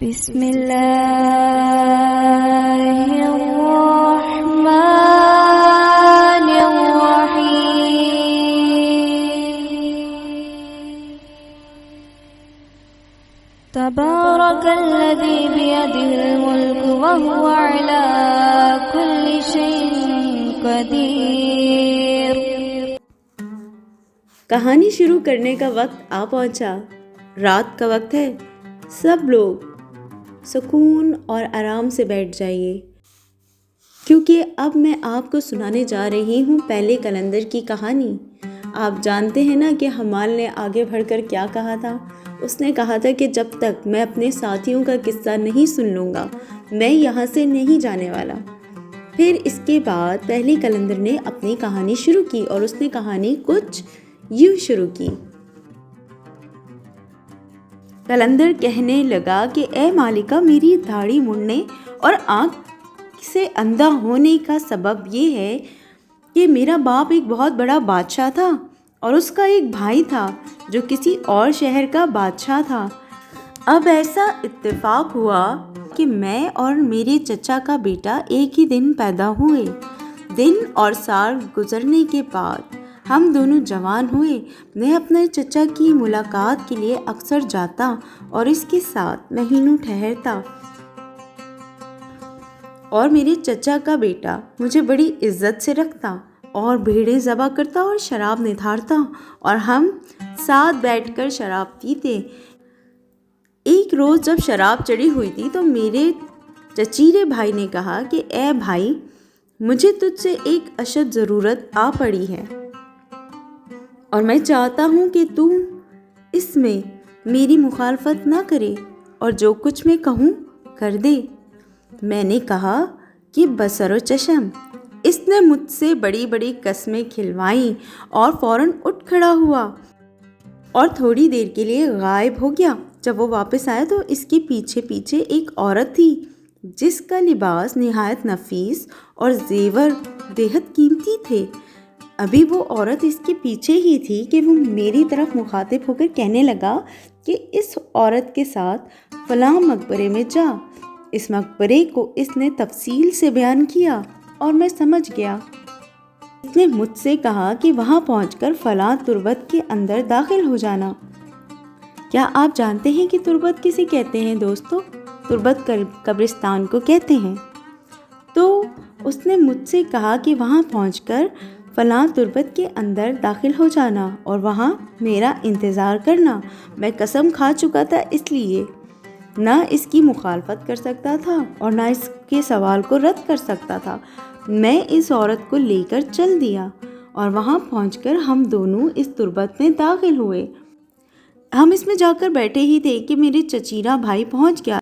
بسم اللہ الرحمن الرحیم تبارک الذی بیدہ الملک وہو علی کل شیء قدیر۔ کہانی شروع کرنے کا وقت آ پہنچا۔ رات کا وقت ہے۔ سب لوگ سکون اور آرام سے بیٹھ جائیے، کیونکہ اب میں آپ کو سنانے جا رہی ہوں پہلے قلندر کی کہانی۔ آپ جانتے ہیں نا کہ حمال نے آگے بڑھ کر کیا کہا تھا؟ اس نے کہا تھا کہ جب تک میں اپنے ساتھیوں کا قصہ نہیں سن لوں گا میں یہاں سے نہیں جانے والا۔ پھر اس کے بعد پہلے قلندر نے اپنی کہانی شروع کی اور اس نے کہانی کچھ یوں شروع کی۔ قلندر کہنے لگا کہ اے مالکہ، میری داڑھی مڑنے اور آنکھ سے اندھا ہونے کا سبب یہ ہے کہ میرا باپ ایک بہت بڑا بادشاہ تھا اور اس کا ایک بھائی تھا جو کسی اور شہر کا بادشاہ تھا۔ اب ایسا اتفاق ہوا کہ میں اور میرے چچا کا بیٹا ایک ہی دن پیدا ہوئے۔ دن اور سال گزرنے کے بعد ہم دونوں جوان ہوئے۔ میں اپنے چچا کی ملاقات کے لیے اکثر جاتا اور اس کے ساتھ مہینوں ٹھہرتا، اور میرے چچا کا بیٹا مجھے بڑی عزت سے رکھتا اور بھیڑیں ذبح کرتا اور شراب نتھارتا اور ہم ساتھ بیٹھ کر شراب پیتے۔ ایک روز جب شراب چڑھی ہوئی تھی تو میرے چچیرے بھائی نے کہا کہ اے بھائی، مجھے تجھ سے ایک اشد ضرورت آ پڑی ہے اور میں چاہتا ہوں کہ تو اس میں میری مخالفت نہ کرے اور جو کچھ میں کہوں کر دے۔ میں نے کہا کہ بصر و چشم۔ اس نے مجھ سے بڑی بڑی قسمیں کھلوائیں اور فوراً اٹھ کھڑا ہوا اور تھوڑی دیر کے لیے غائب ہو گیا۔ جب وہ واپس آیا تو اس کے پیچھے پیچھے ایک عورت تھی جس کا لباس نہایت نفیس اور زیور بےحد قیمتی تھے۔ ابھی وہ عورت اس کے پیچھے ہی تھی کہ وہ میری طرف مخاطب ہو کر کہنے لگا کہ اس عورت کے ساتھ فلاں مقبرے میں جا۔ اس مقبرے کو اس نے تفصیل سے بیان کیا اور میں سمجھ گیا۔ اس نے مجھ سے کہا کہ وہاں پہنچ کر فلاں تربت کے اندر داخل ہو جانا۔ کیا آپ جانتے ہیں کہ تربت کسے کہتے ہیں دوستو؟ تربت قبرستان کو کہتے ہیں۔ تو اس نے مجھ سے کہا کہ وہاں پہنچ کر فلاں تربت کے اندر داخل ہو جانا اور وہاں میرا انتظار کرنا۔ میں قسم کھا چکا تھا، اس لیے نہ اس کی مخالفت کر سکتا تھا اور نہ اس کے سوال کو رد کر سکتا تھا۔ میں اس عورت کو لے کر چل دیا اور وہاں پہنچ کر ہم دونوں اس تربت میں داخل ہوئے۔ ہم اس میں جا کر بیٹھے ہی تھے کہ میرے چچیرا بھائی پہنچ گیا۔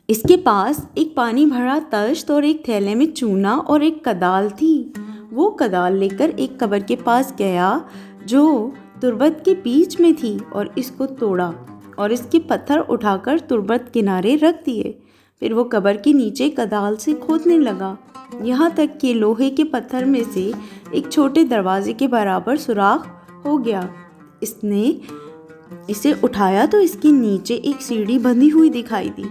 اس کے پاس ایک پانی بھرا تشت اور ایک تھیلے میں چونا اور ایک کدال تھی۔ وہ کدال لے کر ایک قبر کے پاس گیا جو تربت کے بیچ میں تھی اور اس کو توڑا اور اس کے پتھر اٹھا کر تربت کنارے رکھ دیے۔ پھر وہ قبر کے نیچے کدال سے کھودنے لگا یہاں تک کہ لوہے کے پتھر میں سے ایک چھوٹے دروازے کے برابر سوراخ ہو گیا۔ اس نے اسے اٹھایا تو اس کے نیچے ایک سیڑھی بندھی ہوئی دکھائی دی۔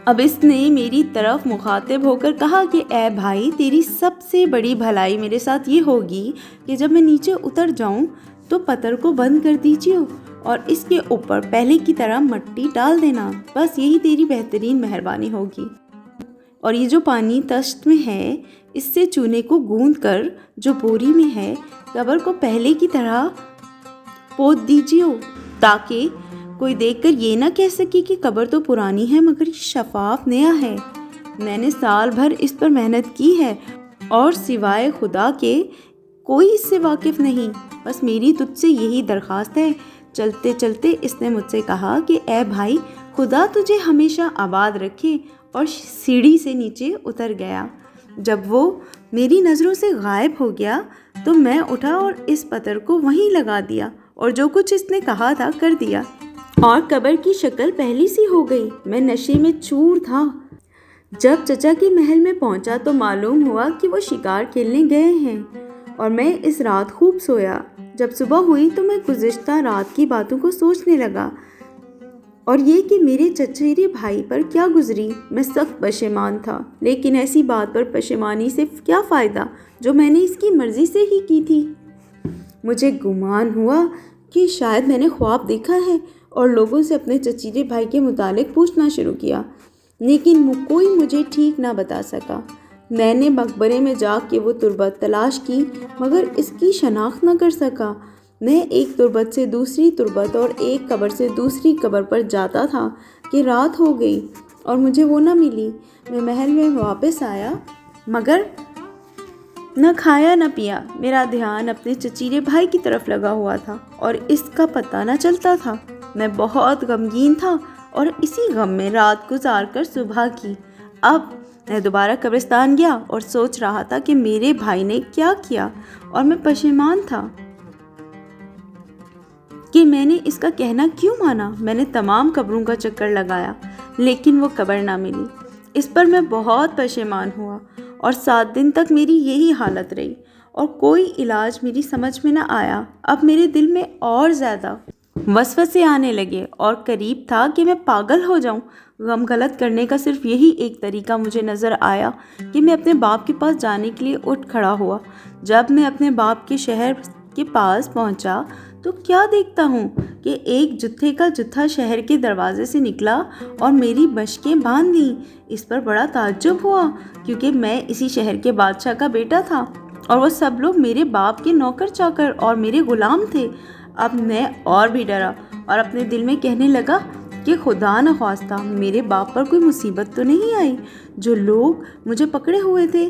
اب اس نے میری طرف مخاطب ہو کر کہا کہ اے بھائی، تیری سب سے بڑی بھلائی میرے ساتھ یہ ہوگی کہ جب میں نیچے اتر جاؤں تو پتھر کو بند کر دیجیے اور اس کے اوپر پہلے کی طرح مٹی ڈال دینا۔ بس یہی تیری بہترین مہربانی ہوگی۔ اور یہ جو پانی تشت میں ہے اس سے چونے کو گوندھ کر جو بوری میں ہے قبر کو پہلے کی طرح پود دیجیے تاکہ کوئی دیکھ کر یہ نہ کہہ سکے کہ قبر تو پرانی ہے مگر یہ شفاف نیا ہے۔ میں نے سال بھر اس پر محنت کی ہے اور سوائے خدا کے کوئی اس سے واقف نہیں۔ بس میری تجھ سے یہی درخواست ہے۔ چلتے چلتے اس نے مجھ سے کہا کہ اے بھائی، خدا تجھے ہمیشہ آباد رکھے، اور سیڑھی سے نیچے اتر گیا۔ جب وہ میری نظروں سے غائب ہو گیا تو میں اٹھا اور اس پتھر کو وہیں لگا دیا اور جو کچھ اس نے کہا تھا کر دیا، اور قبر کی شکل پہلی سی ہو گئی۔ میں نشے میں چور تھا۔ جب چچا کے محل میں پہنچا تو معلوم ہوا کہ وہ شکار کھیلنے گئے ہیں اور میں اس رات خوب سویا۔ جب صبح ہوئی تو میں گزشتہ رات کی باتوں کو سوچنے لگا اور یہ کہ میرے چچیرے بھائی پر کیا گزری، میں سخت پشیمان تھا، لیکن ایسی بات پر پشیمانی سے کیا فائدہ جو میں نے اس کی مرضی سے ہی کی تھی۔ مجھے گمان ہوا کہ شاید میں نے خواب دیکھا ہے اور لوگوں سے اپنے چچیرے بھائی کے متعلق پوچھنا شروع کیا، لیکن کوئی مجھے ٹھیک نہ بتا سکا۔ میں نے مقبرے میں جا کے وہ تربت تلاش کی مگر اس کی شناخت نہ کر سکا۔ میں ایک تربت سے دوسری تربت اور ایک قبر سے دوسری قبر پر جاتا تھا کہ رات ہو گئی اور مجھے وہ نہ ملی۔ میں محل میں واپس آیا مگر نہ کھایا نہ پیا۔ میرا دھیان اپنے چچیرے بھائی کی طرف لگا ہوا تھا اور اس کا پتہ نہ چلتا تھا۔ میں بہت غمگین تھا اور اسی غم میں رات گزار کر صبح کی۔ اب میں دوبارہ قبرستان گیا اور سوچ رہا تھا کہ میرے بھائی نے کیا کیا، اور میں پشیمان تھا کہ میں نے اس کا کہنا کیوں مانا۔ میں نے تمام قبروں کا چکر لگایا لیکن وہ قبر نہ ملی۔ اس پر میں بہت پشیمان ہوا اور 7 دن تک میری یہی حالت رہی اور کوئی علاج میری سمجھ میں نہ آیا۔ اب میرے دل میں اور زیادہ وسوسے آنے لگے اور قریب تھا کہ میں پاگل ہو جاؤں۔ غم غلط کرنے کا صرف یہی ایک طریقہ مجھے نظر آیا کہ میں اپنے باپ کے پاس جانے کے لیے اٹھ کھڑا ہوا۔ جب میں اپنے باپ کے شہر کے پاس پہنچا تو کیا دیکھتا ہوں کہ ایک جتھے کا جتھا شہر کے دروازے سے نکلا اور میری مشقیں باندھ دیں۔ اس پر بڑا تعجب ہوا کیونکہ میں اسی شہر کے بادشاہ کا بیٹا تھا اور وہ سب لوگ میرے باپ کے نوکر چاکر اور میرے غلام تھے۔ اب میں اور بھی ڈرا اور اپنے دل میں کہنے لگا کہ خدا نخواستہ میرے باپ پر کوئی مصیبت تو نہیں آئی۔ جو لوگ مجھے پکڑے ہوئے تھے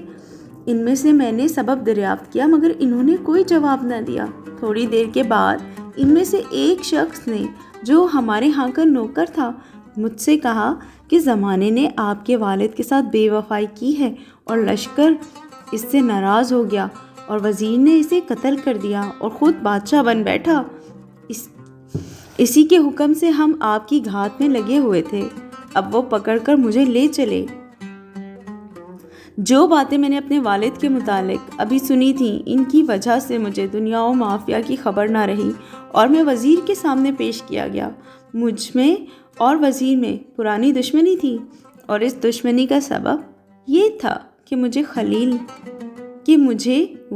ان میں سے میں نے سبب دریافت کیا مگر انہوں نے کوئی جواب نہ دیا۔ تھوڑی دیر کے بعد ان میں سے ایک شخص نے جو ہمارے ہاں کا نوکر تھا مجھ سے کہا کہ زمانے نے آپ کے والد کے ساتھ بے وفائی کی ہے اور لشکر اس سے ناراض ہو گیا اور وزیر نے اسے قتل کر دیا اور خود بادشاہ بن بیٹھا۔ اسی کے حکم سے ہم آپ کی گھات میں لگے ہوئے تھے۔ اب وہ پکڑ کر مجھے لے چلے۔ جو باتیں میں نے اپنے والد کے متعلق ابھی سنی تھیں ان کی وجہ سے مجھے دنیا و مافیا کی خبر نہ رہی اور میں وزیر کے سامنے پیش کیا گیا۔ مجھ میں اور وزیر میں پرانی دشمنی تھی اور اس دشمنی کا سبب یہ تھا کہ مجھے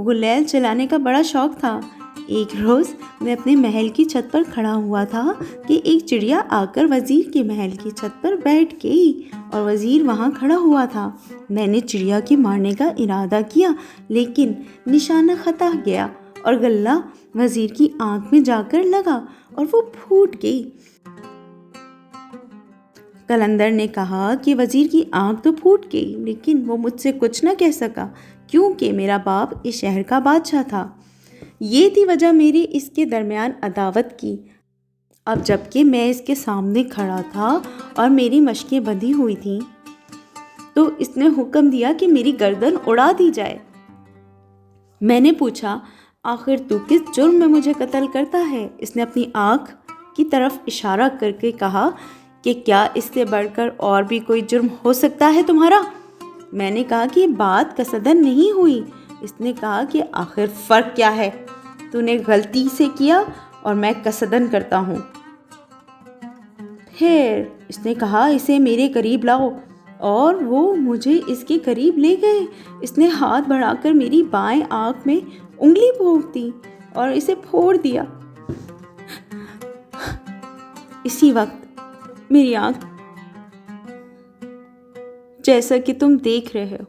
غلیل چلانے کا بڑا شوق تھا۔ ایک روز میں اپنے محل کی چھت پر کھڑا ہوا تھا کہ ایک چڑیا آ کر وزیر کے محل کی چھت پر بیٹھ گئی اور وزیر وہاں کھڑا ہوا تھا۔ میں نے چڑیا کے مارنے کا ارادہ کیا لیکن نشانہ خطا گیا اور گلہ وزیر کی آنکھ میں جا کر لگا اور وہ پھوٹ گئی۔ قلندر نے کہا کہ وزیر کی آنکھ تو پھوٹ گئی لیکن وہ مجھ سے کچھ نہ کہہ سکا کیونکہ میرا باپ اس شہر کا بادشاہ تھا۔ یہ تھی وجہ میری اس کے درمیان عداوت کی۔ اب جبکہ میں اس کے سامنے کھڑا تھا اور میری مشقیں بندھی ہوئی تھیں تو اس نے حکم دیا کہ میری گردن اڑا دی جائے۔ میں نے پوچھا آخر تو کس جرم میں مجھے قتل کرتا ہے؟ اس نے اپنی آنکھ کی طرف اشارہ کر کے کہا کہ کیا اس سے بڑھ کر اور بھی کوئی جرم ہو سکتا ہے تمہارا؟ میں نے کہا کہ یہ بات قصدن نہیں ہوئی۔ اس نے کہا کہ آخر فرق کیا ہے؟ تو نے غلطی سے کیا اور میں قصدن کرتا ہوں۔ پھر اس نے کہا اسے میرے قریب لاؤ اور وہ مجھے اس کے قریب لے گئے۔ اس نے ہاتھ بڑھا کر میری بائیں آنکھ میں انگلی بھونک دی اور اسے پھوڑ دیا۔ اسی وقت میری آنکھ جیسا کہ تم دیکھ رہے ہو۔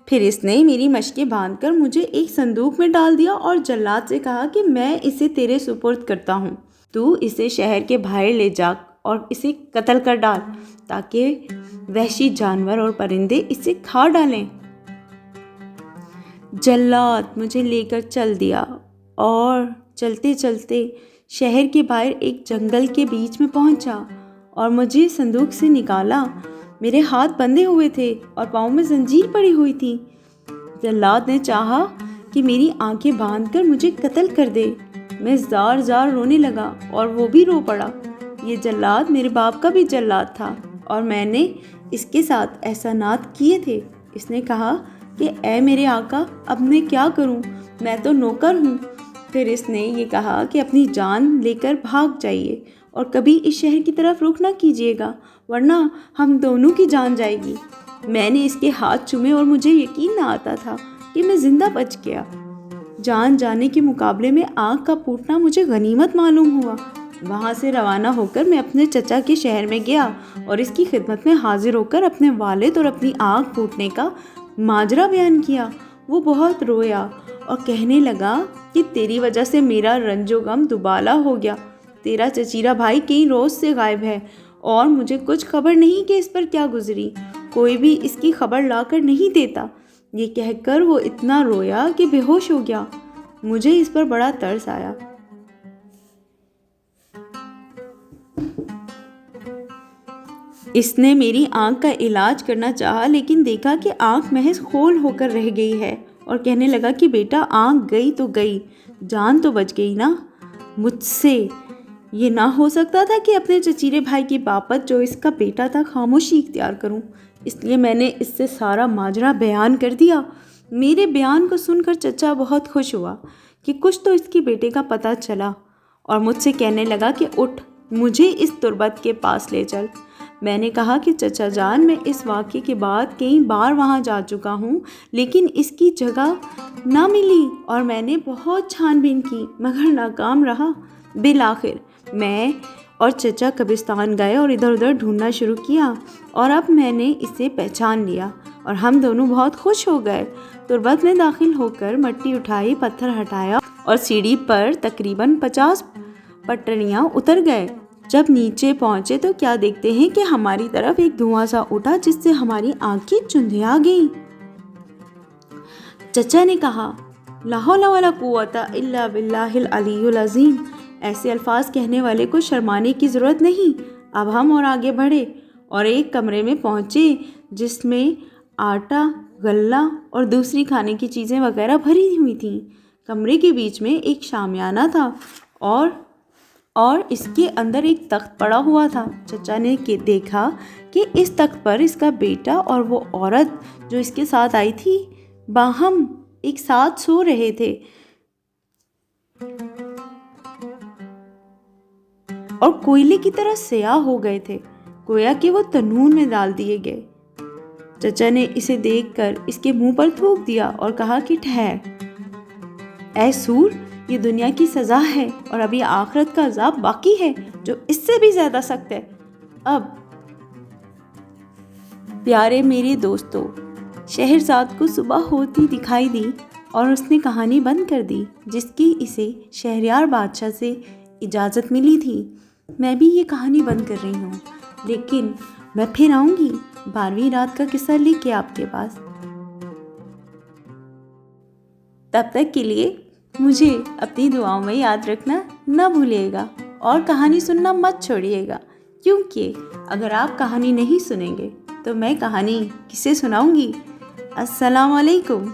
پھر اس نے میری مشقیں باندھ کر مجھے ایک صندوق میں ڈال دیا اور جلاد سے کہا کہ میں اسے تیرے سپرد کرتا ہوں، تو اسے شہر کے باہر لے جا اور اسے قتل کر ڈال تاکہ وحشی جانور اور پرندے اسے کھا ڈالیں۔ جلاد مجھے لے کر چل دیا اور چلتے چلتے شہر کے باہر ایک جنگل کے بیچ میں پہنچا اور مجھے صندوق سے نکالا۔ میرے ہاتھ بندھے ہوئے تھے اور پاؤں میں زنجیر پڑی ہوئی تھی۔ جلاد نے چاہا کہ میری آنکھیں باندھ کر مجھے قتل کر دے۔ میں زار زار رونے لگا اور وہ بھی رو پڑا۔ یہ جلاد میرے باپ کا بھی جلاد تھا اور میں نے اس کے ساتھ احسانات کیے تھے۔ اس نے کہا کہ اے میرے آقا اب میں کیا کروں، میں تو نوکر ہوں پھر اس نے یہ کہا کہ اپنی جان لے کر بھاگ جائیے اور کبھی اس شہر کی طرف رخ نہ کیجیے گا ورنہ ہم دونوں کی جان جائے گی۔ میں نے اس کے ہاتھ چومے اور مجھے یقین نہ آتا تھا کہ میں زندہ بچ گیا۔ جان جانے کے مقابلے میں آنکھ کا پھوٹنا مجھے غنیمت معلوم ہوا۔ وہاں سے روانہ ہو کر میں اپنے چچا کے شہر میں گیا اور اس کی خدمت میں حاضر ہو کر اپنے والد اور اپنی آنکھ پھوٹنے کا ماجرا بیان کیا۔ وہ بہت رویا اور کہنے لگا کہ تیری وجہ سے میرا رنج و غم دوبالا ہو گیا۔ تیرا چچیرا بھائی کئی روز سے غائب ہے اور مجھے کچھ خبر نہیں کہ اس پر کیا گزری۔ کوئی بھی اس کی خبر لا کر نہیں دیتا۔ یہ کہہ کر وہ اتنا رویا کہ بے ہوش ہو گیا۔ مجھے اس پر بڑا ترس آیا۔ اس نے میری آنکھ کا علاج کرنا چاہا لیکن دیکھا کہ آنکھ محض خول ہو کر رہ گئی ہے اور کہنے لگا کہ بیٹا آنکھ گئی تو گئی، جان تو بچ گئی نا۔ مجھ سے یہ نہ ہو سکتا تھا کہ اپنے چچیرے بھائی کی بابت جو اس کا بیٹا تھا خاموشی اختیار کروں، اس لیے میں نے اس سے سارا ماجرا بیان کر دیا۔ میرے بیان کو سن کر چچا بہت خوش ہوا کہ کچھ تو اس کے بیٹے کا پتہ چلا اور مجھ سے کہنے لگا کہ اٹھ مجھے اس تربت کے پاس لے چل۔ میں نے کہا کہ چچا جان میں اس واقعے کے بعد کئی بار وہاں جا چکا ہوں لیکن اس کی جگہ نہ ملی اور میں نے بہت چھان بین کی مگر ناکام رہا۔ بالآخر میں اور چچا قبرستان گئے اور ادھر ادھر ڈھونڈنا شروع کیا اور اب میں نے اسے پہچان لیا اور ہم دونوں بہت خوش ہو گئے۔ تربت میں داخل ہو کر مٹی اٹھائی، پتھر ہٹایا اور سیڑھی پر تقریباً 50 پٹڑیاں اتر گئے۔ جب نیچے پہنچے تو کیا دیکھتے ہیں کہ ہماری طرف ایک دھواں سا اٹھا جس سے ہماری آنکھیں چندھیا گئیں۔ چچا نے کہا لا حول ولا قوت الا باللہ العلی العظیم۔ ایسے الفاظ کہنے والے کو شرمانے کی ضرورت نہیں۔ اب ہم اور آگے بڑھے اور ایک کمرے میں پہنچے جس میں آٹا، غلہ اور دوسری کھانے کی چیزیں وغیرہ بھری ہوئی تھیں۔ کمرے کے بیچ میں ایک شامیانہ تھا اور اس کے اندر ایک تخت پڑا ہوا تھا۔ چچا نے دیکھا کہ اس تخت پر اس کا بیٹا اور وہ عورت جو اس کے ساتھ آئی تھی باہم ایک ساتھ سو رہے تھے اور کوئلے کی طرح سیاہ ہو گئے تھے، گویا کہ وہ تنور میں ڈال دیے گئے۔ چچا نے اسے دیکھ کر اس کے منہ پر تھوک دیا اور کہا کہ ٹھہر اے سور، یہ دنیا کی سزا ہے اور ابھی آخرت کا عذاب باقی ہے جو اس سے بھی زیادہ سخت ہے۔ اب پیارے میرے دوستو، شہرزاد کو صبح ہوتی دکھائی دی اور اس نے کہانی بند کر دی جس کی اسے شہریار بادشاہ سے اجازت ملی تھی۔ میں بھی یہ کہانی بند کر رہی ہوں لیکن میں پھر آؤں گی 12ویں رات کا قصہ لے کے آپ کے پاس۔ تب تک کے لیے مجھے اپنی دعاؤں میں یاد رکھنا نہ بھولیے گا اور کہانی سننا مت چھوڑیے گا، کیونکہ اگر آپ کہانی نہیں سنیں گے تو میں کہانی کسے سناؤں گی؟ السلام علیکم۔